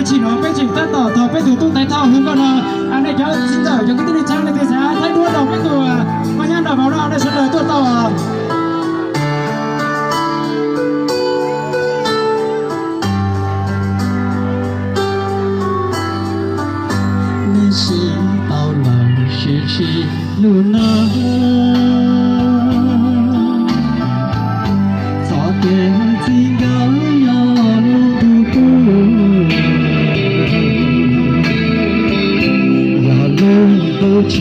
被请哦，被请在岛头被土都台头很多呢，安尼就现在就跟你唱的这啥，太多了被土啊，我想到不了那是来多到啊。你是到老是去路呢？只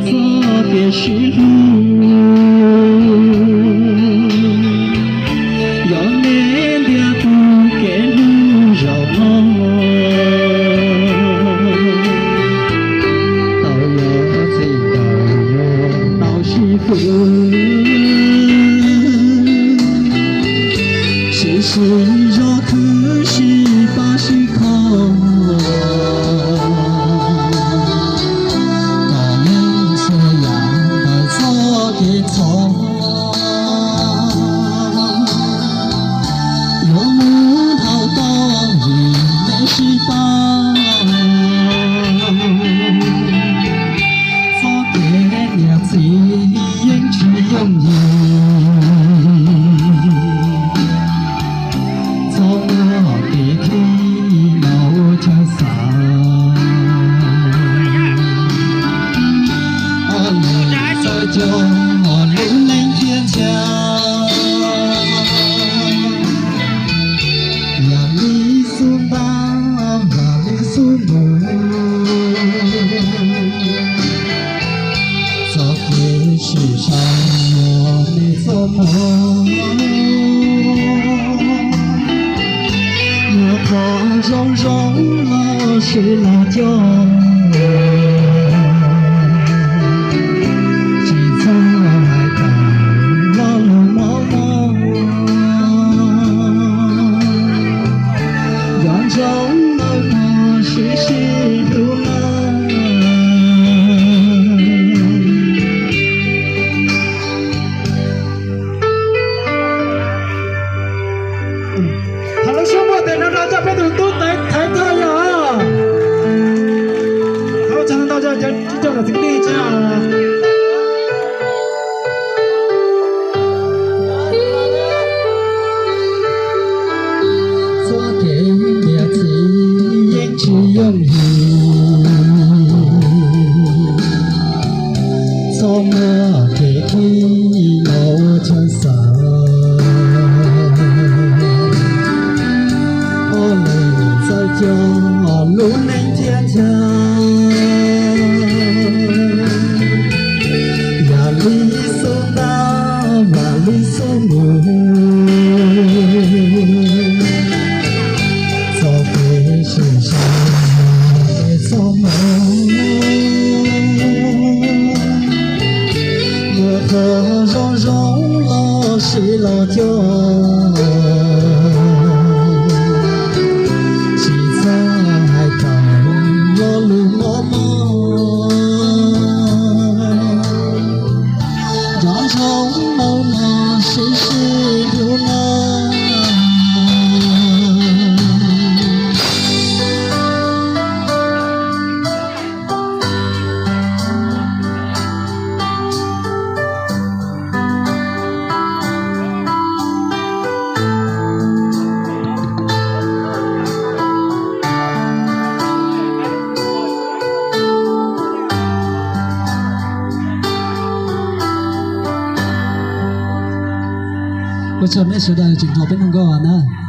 做别是路，要面的不给路绕到要最到到是福，是谁若可是把是靠。就我路能坚强，让你苏巴，让你苏木，这个世上我没做梦，我可容容了是辣椒。从我给你我全散，我们在家路能坚强，压力所大，压力所木，做回世上的做梦。可容容了是老酒，现在等我路茫茫，让容容了世事流浪。我前面时代镜頭邊咁講啊。